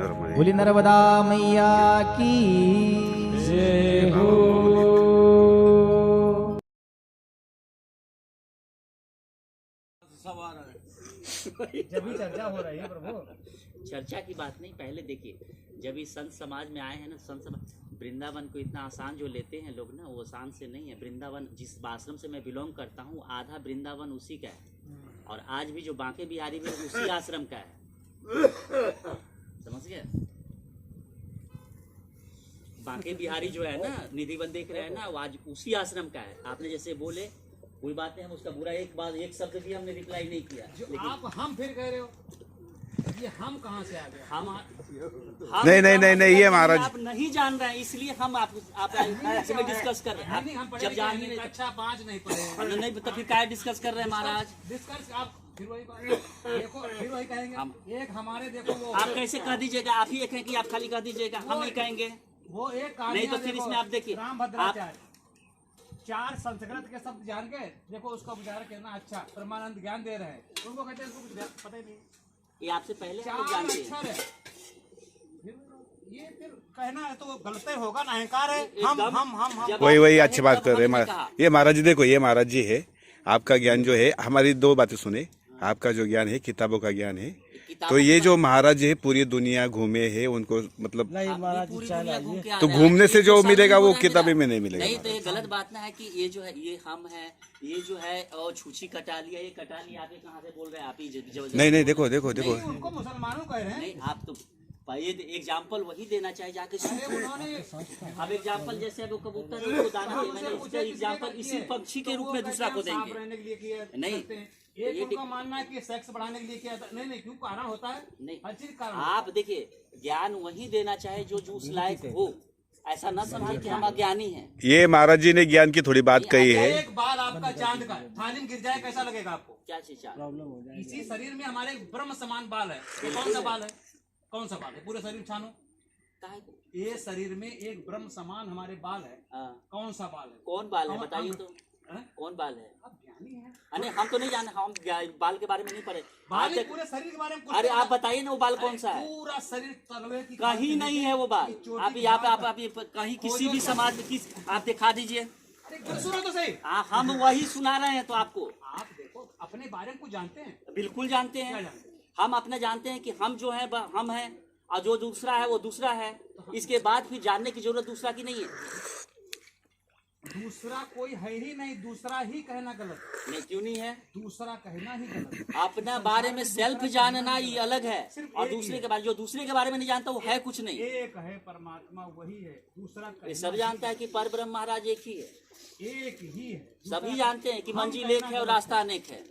बोली नर्मदा मैया की जय हो। जब भी चर्चा हो रही है प्रभु, चर्चा की बात नहीं। पहले देखिए, जब इस संत समाज में आए हैं ना, संत समाज वृंदावन को इतना आसान जो लेते हैं लोग ना, वो आसान से नहीं है। वृंदावन जिस आश्रम से मैं बिलोंग करता हूँ, आधा वृंदावन उसी का है, और आज भी जो बांके बिहारी में उसी आश्रम का है। समझ गए? बांके बिहारी जो है ना, निधिवन देख रहे हैं ना, वो आज उसी आश्रम का है। आपने जैसे बोले कोई बात नहीं, हम उसका बुरा एक बात एक शब्द भी हमने रिप्लाई नहीं किया। जो आप हम फिर कह रहे हो, ये हम कहाँ से आ गए? हम नहीं ये महाराज आप नहीं जान रहे हैं, इसलिए हम आप इसमें डिस्कस कर रहे हैं। हम जब जान ही नहीं अच्छा 5 नहीं पढ़े नहीं, तो फिर क्या डिस्कस कर रहे हैं महाराज? डिस्कस आप फिर वही देखो, फिर वही कहेंगे हम एक हमारे देखो वो आप कैसे कह दीजिएगा? आप ही एक हैं कि आप खाली कह दीजिएगा, हम नहीं कहेंगे। वो एक नहीं तो फिर इसमें आप देखिए, रामभद्राचार्य 4 संस्कृत के शब्द जान के देखो, उसका उच्चारण करना अच्छा परमानंद ज्ञान दे रहे हैं, उनको कहते हैं उसको कुछ पता ही नहीं। ये आपसे पहले हम 4 जानते अक्षर हैं। है, ये फिर कहना है तो गलत होगा ना, अहंकार है। हम जब वही आप अच्छी बात कर रहे हैं। कहा। ये महाराज जी देखो, ये महाराज जी है, आपका ज्ञान जो है, हमारी 2 बातें सुने। आपका जो ज्ञान है किताबों का ज्ञान है, तो ये जो महाराज जी है पूरी दुनिया घूमे हैं, उनको मतलब तो घूमने से जो मिलेगा वो किताबी में नहीं मिलेगा। नहीं तो ये गलत बात ना है कि ये जो है ये हम है, ये जो है और छूछी कटा लिया, ये कटा लिया। आप कहाँ से बोल रहे हैं? आप ही नहीं देखो उनको मुसलमानों कह रहे हैं। नहीं, आप तो ये एग्जाम्पल वही देना चाहिए जाके। अब एग्जाम्पल जैसे अब कबूतर को दाना दिया, मैंने इसका एग्जाम्पल इसी पक्षी के रूप में दूसरा को देंगे। रहने के लिए किया नहीं, ये उनका मानना है कि सेक्स बढ़ाने के लिए किया था। नहीं क्यों कारण होता है, नहीं हर चीज कारण। आप देखिए, ज्ञान वही देना चाहे जो जूस लायक हो। ऐसा न समझे कि हम अज्ञानी हैं। ये महाराज जी ने ज्ञान की थोड़ी बात कही है। एक बाल आपका चांद का थाली में गिर जाए कैसा लगेगा आपको? क्या चीज? इसी शरीर में हमारे ब्रह्म समान बाल है। ये कौन सा बाल है? कौन सा बाल है? पूरे शरीर छानो। ये शरीर में एक ब्रह्म समान हमारे बाल है। कौन सा बाल है? कौन बाल है बताइए तो? कौन बाल है? आप ज्ञानी हैं। अरे हम तो नहीं जाने, हम बाल के बारे में नहीं पढ़े। बाल पूरे शरीर के बारे में। अरे आप बताइए ना, वो बाल कौन सा है? पूरा शरीर तलवे की कहीं नहीं है वो बाल। आप यहाँ पे आप कहीं किसी भी समाज में किस आप दिखा दीजिए। सुनो तो सही। हम वही सुना रहे हैं तो आपको। आप देखो, अपने बारे में कुछ जानते हैं? बिल्कुल जानते हैं। हम अपने जानते हैं कि हम जो है हम हैं, और जो दूसरा है वो दूसरा है। इसके बाद फिर जानने की जरूरत दूसरा की नहीं है। दूसरा कोई है ही नहीं, दूसरा ही कहना गलत नहीं। क्यों नहीं है? दूसरा कहना ही गलत। अपना बारे में सेल्फ जानना ये अलग है, और दूसरे के बारे, जो दूसरे के बारे में नहीं जानता वो है कुछ नहीं। एक है परमात्मा, वही है। दूसरा ये सब जानता है कि पर ब्रह्म महाराज एक ही है, एक ही है। सभी जानते हैं कि मंजिल एक है और रास्ता अनेक है।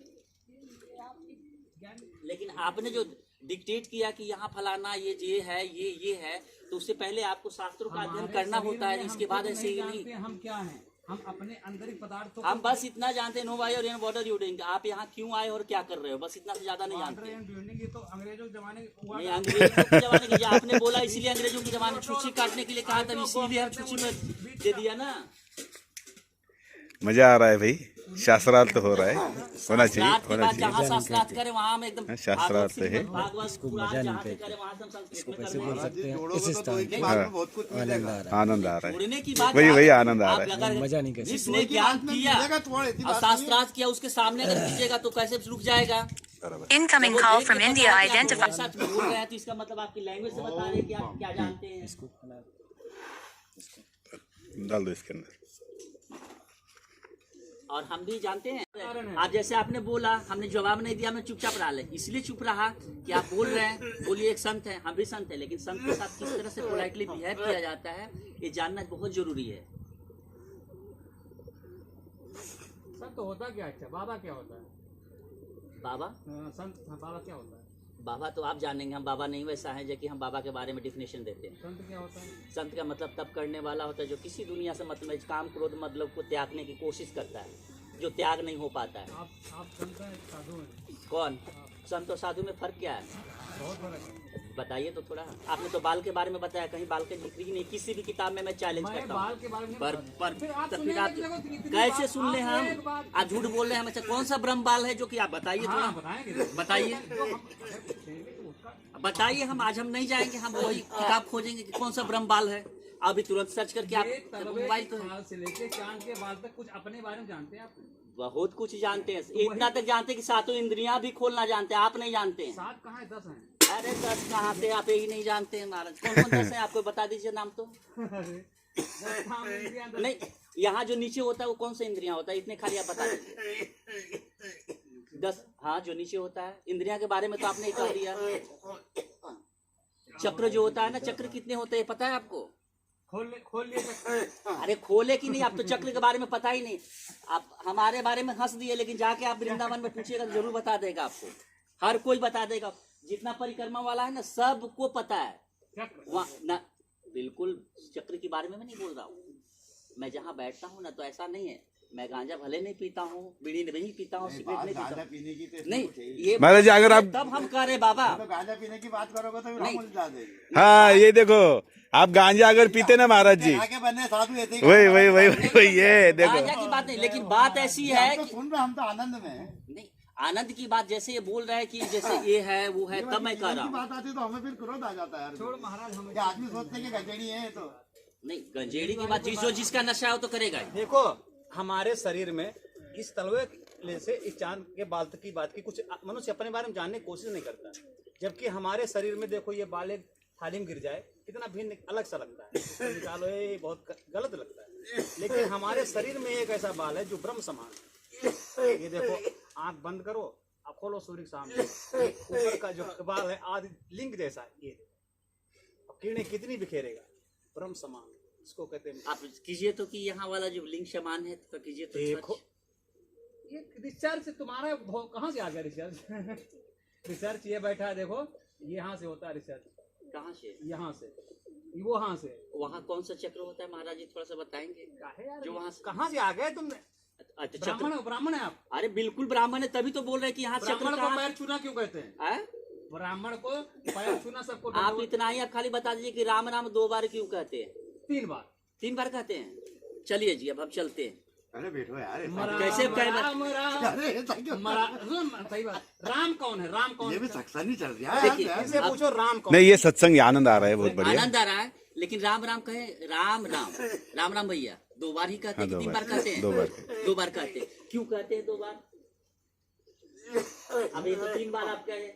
लेकिन आपने जो डिक्टेट किया कि यहाँ फलाना ये है ये है, तो उससे पहले आपको शास्त्रों का अध्ययन करना होता है। इसके बाद ऐसे ही नहीं। हम क्या हैं? हम अपने अंदर पदार्थों, हम बस इतना जानते हैं, नो वाई और व्हाट आर यू डूइंग। आप यहाँ क्यों आए और क्या कर रहे हो, बस इतना से ज्यादा नहीं जानते। तो अंग्रेजों के जमाने नहीं, अंग्रेजों के जमाने की आपने बोला, इसलिए अंग्रेजों के जमाने छुच्छी काटने के लिए कहा था, इसीलिए हम छुच्छी में दे दिया ना। मजा आ रहा है भाई, शास्त्रार्थ हो रहा है, होना चाहिए, होना चाहिए। जहाँ शास्त्रार्थ करे वहाँ में एकदम शास्त्रार्थ है। आनंद आ रहा है, वही आनंद आ रहा है। जिसने ज्ञान किया और शास्त्रार्थ किया, उसके सामने अगर कीजिएगा तो कैसे रुक जाएगा? Incoming call from India identified. सच में बोल रहे हैं तो इसका मतलब आपकी लैंग्वेज से बता रहे हैं कि आप क्या जानते हैं। डाल दो इसके अंदर। और हम भी जानते हैं। आप जैसे आपने बोला, हमने जवाब नहीं दिया, मैं चुपचाप रहा ले, इसलिए चुप रहा कि आप बोल रहे हैं। बोलिए, एक संत है, हम भी संत है, लेकिन संत के साथ किस तरह से पोलाइटली बिहेव किया जाता है ये जानना बहुत जरूरी है। संत होता क्या? अच्छा, बाबा क्या होता है? बाबा संत बाबा क्या होता है? बाबा तो आप जानेंगे, हम बाबा नहीं वैसा है जो कि हम बाबा के बारे में डिफिनेशन देते हैं। संत क्या होता है? संत का मतलब तब करने वाला होता है जो किसी दुनिया से मतलब काम क्रोध मतलब को त्यागने की कोशिश करता है, जो त्याग नहीं हो पाता है। आप संत हैं, साधु हैं? कौन? संत और साधु में फर्क क्या है? बहुत फर्क है। बताइए तो थोड़ा। आपने तो बाल के बारे में बताया, कहीं बाल के जिक्र ही नहीं, किसी भी किताब में मैं चैलेंज करता हूँ। बाल के बारे में पर फिर आप तो फिर आप सुनिए, कैसे सुन ले? हम एक बात- आप झूठ बोल रहे हैं। अच्छा, कौन सा ब्रह्म बाल है जो कि आप बताइए थोड़ा, हाँ, बताएंगे। बताइए। जो हम अगर पूछेंगे तो उसका बताइए, हम आज हम नहीं जाएंगे, हम वही किताब खोजेंगे कि कौन सा ब्रह्म बाल है। अभी तुरंत सर्च करके आप ये तलवे मोबाइल के तो बाल से लेके चांद के बाल तक कुछ अपने बारे में जानते हैं आप? बहुत कुछ जानते हैं, इतना तक जानते हैं कि सातों इंद्रियां भी खोलना जानते हैं, आप नहीं जानते हैं। 7 कहाँ है 10 हैं। अरे 10 कहाँ से, आप यही नहीं जानते हैं महाराज। कौन कौन 10 है आपको बता दीजिए नाम तो। अरे 10 काम इंद्रियां 10 नहीं, यहाँ जो नीचे होता है वो कौन सा इंद्रियां होता है, इतने खाली आप बता दीजिए। 10, हाँ जो नीचे होता है इंद्रियां के बारे में तो आपने ही कह दिया। चक्र जो होता है ना, चक्र कितने होते हैं पता है आपको? खोल लिए अरे खोले कि नहीं, आप तो चक्र के बारे में पता ही नहीं। आप हमारे बारे में हंस दिए, लेकिन जाके आप वृंदावन में पूछिएगा तो जरूर बता देगा आपको, हर कोई बता देगा। जितना परिक्रमा वाला है ना सबको पता है। वहाँ ना बिल्कुल चक्र के बारे में मैं नहीं बोल रहा हूँ। मैं जहाँ बैठता हूँ ना तो ऐसा नहीं है, मैं गांजा भले नहीं पीता हूँ, बीड़ी नहीं पीता हूँ, सिगरेट नहीं पीता हूँ। नहीं, ये महाराज जी अगर आप तब हम कह रहे बाबा गांजा पीने की बात करोगे तो नहीं। हाँ ये देखो, आप गांजा अगर पीते ना महाराज जी, आगे बनने साधु ऐसे ही वही वही वही वही ये देखो। गांजा की बात नहीं, लेकिन बात ऐसी है हम तो कि सुन रहे, हम तो आनंद में हैं। नहीं, आनंद की बात जैसे ये बोल रहा है कि जैसे ये है वो है, तब मैं कह रहा की हूँ। बात आती तो हमें फिर क्रोध आ जाता है यार। छोड़ महाराज हमें। कि आदमी सोचते हैं कि गजेड़ी है तो नहीं, गंजेड़ी की बात जो जिसका नशा है वो तो करेगा ही। देखो हमारे शरीर में इस तलवे से इस चांद के बाल तक की बात की कुछ मनुष्य अपने बारे में जानने की कोशिश नहीं करता, जबकि हमारे शरीर में देखो ये बाल एक थाली में गिर जाए कितना भिन्न अलग सा लगता है, इसको निकालो ये बहुत गलत लगता है। लेकिन हमारे शरीर में एक ऐसा बाल है जो ब्रह्म समान है। ये देखो, आंख बंद करो, आप खोलो सूर्य के सामने, ऊपर का जो बाल है आदि लिंग जैसा है, ये अब किरणें कितनी बिखेरेगा, ब्रह्म समान, इसको कहते हैं। आप कीजिए तो कि यहाँ वाला जो लिंग समान है तो कीजिए तो देखो ये रिसर्च तुम्हारा कहाँ से आ गया रिसर्च? रिसर्च ये बैठा है देखो, यहाँ से होता है रिसर्च, कहाँ से, यहाँ से वो यहाँ से। वहाँ कौन सा चक्र होता है महाराज जी थोड़ा सा बताएंगे? जो वहाँ से कहाँ से आ गए तुम? अच्छा ब्राह्मण है आप? अरे बिल्कुल ब्राह्मण है, तभी तो बोल रहे हैं कि यहाँ चक्र ब्राह्मण को कहाँ पैर छूना क्यों कहते हैं? है? ब्राह्मण को पैर छूना सबको आप इतना ही आप खाली बता दीजिए कि राम राम 2 बार क्यों कहते हैं? 3 बार 3 बार कहते हैं। चलिए जी अब हम चलते हैं। अरे बैठो यार, कैसे कह राम राम अरे ऐसा क्यों? सही बात। राम कौन है? राम कौन ये है? भी सक्सेस चल रहा है देखिए, यार। इनसे पूछो राम कौन? नहीं ये सत्संग आनंद आ रहा है, बहुत बढ़िया। आनंद आ रहा है, लेकिन राम राम कहे, राम राम राम राम भैया 2 बार ही कहते हैं कि 3 बार कहते हैं? 2 बार 2 बार कहते हैं। क्यों कहते हैं 2 बार? अब ये तो 3 बार आप कहे,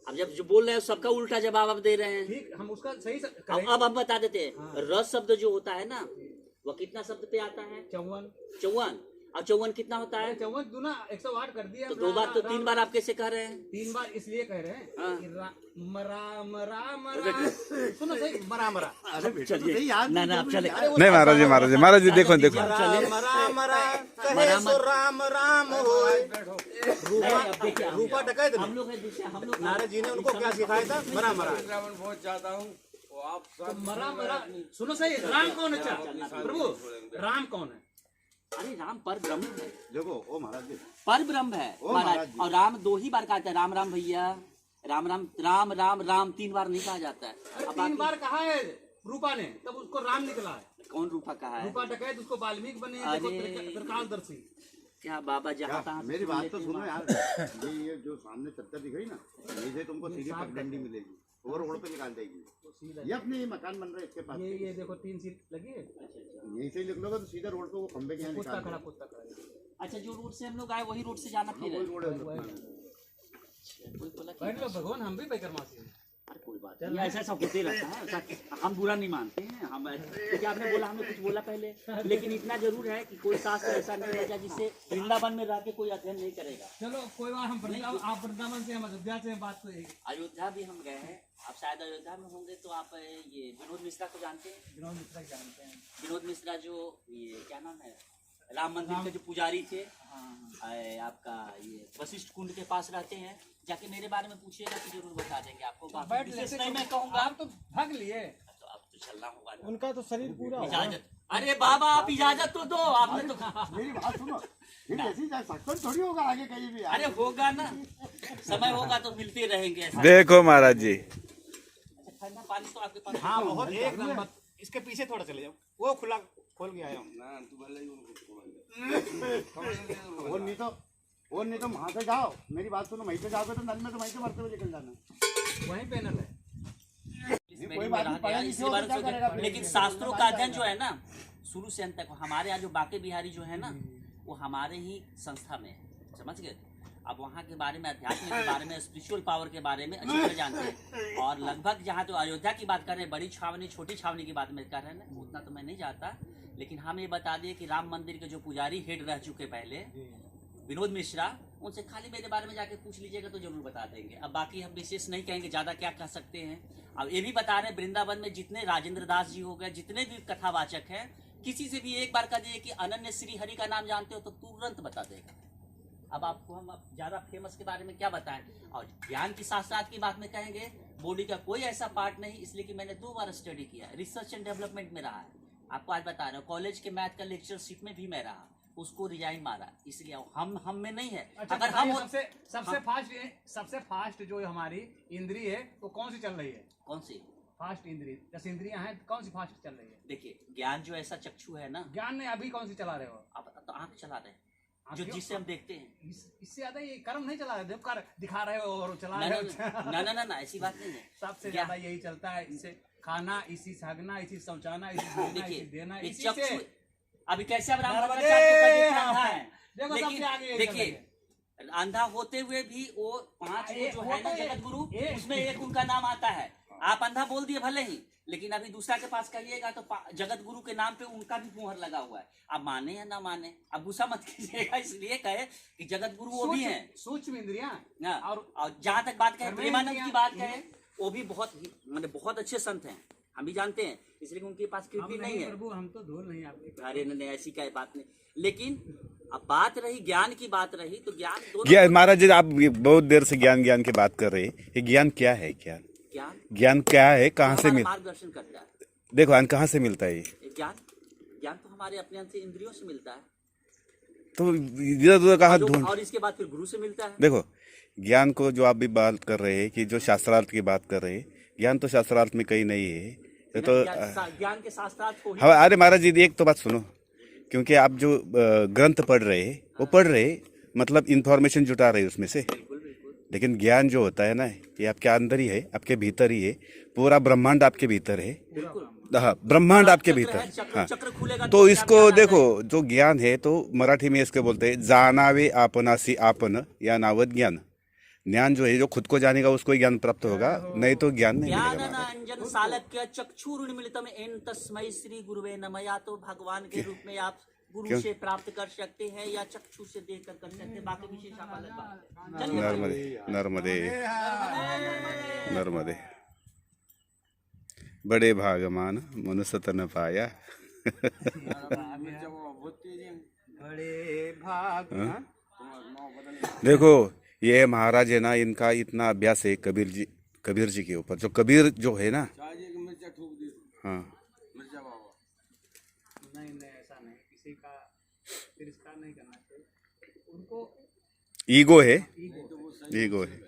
अब जब जो बोल रहे हैं सबका उल्टा जवाब आप दे रहे हैं। ठीक, हम उसका सही अब हम बता देते हैं। रस शब्द जो होता है ना वह कितना शब्द पे आता है? 54। 54। और 54 कितना होता है? 54 दूना 108 कर दिया। तो 2 बार तो 3 बार आप कैसे कह रहे हैं? 3 बार इसलिए कह रहे हैं हाँ। कि राम राम राम राम। सुनो सही, मरा मरा अरे बैठो तो सही यार। ना आप चले। नहीं महाराज जी, महाराज जी, महाराज जी देखो देखो। राम राम राम कहे सो राम राम होए। रूपा डकैत हम लोग हम लोग नारद जी ने उनको क्या सिखाया था? मरा मरा। वृंदावन बहुत चाहता हूँ, वो आप तो मरा मरा। सुनो सही, राम कौन है? प्रभु राम कौन है? अरे राम पर ब्रह्म है, देखो ओ महाराज जी, पर ब्रह्म है ओ महाराज महाराज। जी। और राम 2 ही बार कहते हैं, राम राम भैया, राम राम राम राम राम 3 बार नहीं कहा जाता है। अब 3 बाकी बार कहा है रूपा ने, तब उसको राम निकला है। कौन रूपा कहा है? रूपा डकैत उसको वाल्मीकि बने, अरे। देखो त्रिकालदर्शी। क्या बाबा जहाँ तहाँ से मेरी सुन बात लेते तो हैं सुनो बात। यार। ये जो सामने चद्दर दिख रही ना, ये तुमको सीधी पगडंडी मिलेगी, वो रोड पे निकाल देगी। ये अपने मकान बन रहे हैं इसके पास, ये देखो 3 सीट लगी है। यहीं से निकलोगे तो सीधा रोड पे वो खंबे के यहाँ कुत्ता निकाल खड़ा, देंगे। कुत्ता खड़ा। अच्छा, जो रूट से हम लोग आए वही रूट से जाना फिर है? वही रोड है उसका। कोई बोला कि- बैठ लो भगवान, हम भी पैकरमासी हैं। अरे कोई बात नहीं, ऐसा ऐसा होते रहता है, ऐसा हम बुरा नहीं मानते हैं। हम क्योंकि आपने बोला, हमने कुछ बोला पहले, लेकिन इतना जरूर है कि कोई शास्त्र ऐसा नहीं रहेगा जिससे वृंदावन में रह के कोई अध्ययन नहीं करेगा। चलो कोई बात, हम वृंदावन, आप वृंदावन से, हम अयोध्या से, बात तो यही। अयोध्या भी हम गए हैं, आप शायद अयोध्या में होंगे तो आप ये विनोद मिश्रा को जानते हैं? विनोद मिश्रा जानते हैं। विनोद मिश्रा जो ये क्या नाम है, राम मंदिर के जो पुजारी थे, आपका ये वशिष्ठ कुंड के पास रहते हैं। जाके मेरे बारे में पूछिएगा तो जरूर बता देंगे आपको। बैठ विशेष लेते नहीं मैं तो कहूँगा, आप तो भाग लिए। तो अब तो चलना होगा ना। उनका तो शरीर पूरा इजाजत, अरे बाबा आप इजाजत तो दो, आपने तो मेरी बात सुनो, फिर ऐसी सक्सेस थोड़ी होगा आगे कहीं भी यार। अरे होगा ना, समय होगा तो मिलते रहेंगे ऐसा। देखो महाराज जी, अच्छा, ठंडा पानी तो आपके पास? हाँ बहुत एक नंबर। इसके पीछे थोड़ा चले जाओ, वो खुला खोल के आया हूँ। और नहीं तो वहां से जाओ, मेरी बात सुनो, वहीं पे जाओगे तो नल में तो वहीं से मरते हुए निकल जाना। वही पैनल है। कोई बात नहीं, लेकिन शास्त्रों का अध्ययन जो है ना शुरू से अंत तक हमारे यहाँ जो बाके बिहारी जो है ना वो हमारे ही संस्था में है, समझ गए। अब वहाँ के बारे में, अध्यात्म के बारे में, स्पिरिचुअल पावर के बारे में अच्छी तरह जानते हैं। और लगभग जहाँ तो अयोध्या की बात कर रहे हैं, बड़ी छावनी छोटी छावनी की बात में कर रहे हैं ना, उतना तो मैं नहीं जानता। लेकिन हम ये बता दिए कि राम मंदिर के जो पुजारी हेड रह चुके पहले विनोद मिश्रा, उनसे खाली मेरे बारे में जाके पूछ लीजिएगा तो जरूर बता देंगे। अब बाकी हम विशेष नहीं कहेंगे, ज़्यादा क्या कह सकते हैं। अब ये भी बता रहे हैं वृंदावन में जितने राजेंद्र दास जी हो गए, जितने भी कथावाचक हैं, किसी से भी एक बार कह दिए कि अनन्य श्री हरि का नाम जानते हो तो तुरंत बता देगा। अब आपको हम अब ज़्यादा फेमस के बारे में क्या बताएं। और ज्ञान की शास्त्रार्थ की बात में कहेंगे, बॉडी का कोई ऐसा पार्ट नहीं, इसलिए कि मैंने 2 बार स्टडी किया है, रिसर्च एंड डेवलपमेंट में रहा है। आपको आज बता रहा हूँ, कॉलेज के मैथ का लेक्चरशिप में भी मैं रहा, उसको रिजाइन मारा, इसलिए हम में नहीं है। अच्छा, अगर हम सबसे फास्ट जो हमारी इंद्री है वो कौन सी चल रही है? कौन सी फास्ट इंद्री, 10 इंद्रियां हैं, कौन सी फास्ट चल रही है? देखिए, ज्ञान जो ऐसा चक्षु है ना, ज्ञान ने अभी कौन सी चला रहे हो? अब तो आंख चला रहे हैं, जो क्यों? जिससे हम देखते हैं। इससे ज्यादा ये कर्म नहीं चला रहे, देखो कर दिखा रहे हो और चला ना रहे ना हो। ना ना, ऐसी बात नहीं है। सबसे ज्यादा यही चलता है, इससे खाना, इसी से हगना, इसी से शौचाना, इसी से देना, इसी से देना, देखिए, इसी से। अभी कैसे अब राम नर्मदे! भगवान चार को देखना अंधा है, देखो सबसे आगे यही देखिए चलेंगे। अंधा होते हुए भी वो 5 जो है ना जगत गुरु, एक- उसमें एक उनका नाम आता है। आप अंधा बोल दिए भले ही, लेकिन अभी दूसरा के पास कहिएगा तो जगत गुरु के नाम पे उनका भी मुहर लगा हुआ है। अब माने या ना माने, अब गुस्सा मत कीजिएगा, इसलिए कहे कि जगत गुरु वो भी हैं। सूक्ष्म इंद्रियां हाँ, और जहाँ तक बात कहें प्रेमानंद की बात कहें, वो भी बहुत मतलब बहुत अच्छे संत हैं, हम भी जानते हैं, इसलिए उनके पास कीर्ति नहीं है। प्रभु हम तो धूल नहीं आपके। अरे नहीं, ऐसी क्या बात नहीं। लेकिन अब बात रही ज्ञान की, बात रही तो ज्ञान ज्ञान महाराज जी, आप बहुत देर से ज्ञान की बात कर रहे हैं। ये ज्ञान क्या है? ज्ञान क्या है? कहाँ से मिल मार्गदर्शन करता है। देखो ज्ञान कहाँ से मिलता है? ये ज्ञान तो हमारे अपने अंत से इंद्रियों से मिलता है, तो इधर उधर कहाँ ढूंढ। और इसके बाद फिर गुरु से मिलता है। देखो ज्ञान को जो आप भी बात कर रहे हैं कि जो शास्त्रार्थ की बात कर रहे हैं, ज्ञान तो शास्त्रार्थ में कहीं नहीं है। ये तो ज्ञान के शास्त्रार्थ को ही। हाँ, अरे महाराज जी एक तो बात सुनो, क्योंकि आप जो ग्रंथ पढ़ रहे हैं वो पढ़ रहे मतलब इंफॉर्मेशन जुटा रहे उसमें से, लेकिन ज्ञान जो होता है ना ये आपके अंदर ही है, आपके भीतर ही है। पूरा ब्रह्मांड आपके भीतर है। हाँ, ब्रह्मांड आपके भीतर। हाँ, चक्र खुलेगा तो इसको देखो, जो ज्ञान है तो मराठी में इसके बोलते हैं जानावे आपनासी आपन, या नावत ज्ञान। ज्ञान जो है जो खुद को जानेगा उसको ज्ञान प्राप्त होगा, नहीं तो ज्ञान नहीं ज्ञान मिलेगा। अंजन सालक्य चक्षुरुन्मिलितम् एन तस्मै श्री गुरुवे नमः। या तो भगवान के रूप में आप गुरु से प्राप्त कर सकते हैं या चक्षु से देख कर सकते हैं, बाकी विशेष आप अलग बात है। चलिए, नर्मदे नर्मदे नर्मदे। बड़े भागमान मनुष्य तन पाया। बड़े भाग। देखो ये महाराज है ना, इनका इतना अभ्यास है कबीर जी के ऊपर। जो कबीर जो है ना, हाँ नहीं ऐसा नहीं, किसी का तिरस्कार नहीं करना चाहिए, उनको ईगो है, ईगो है।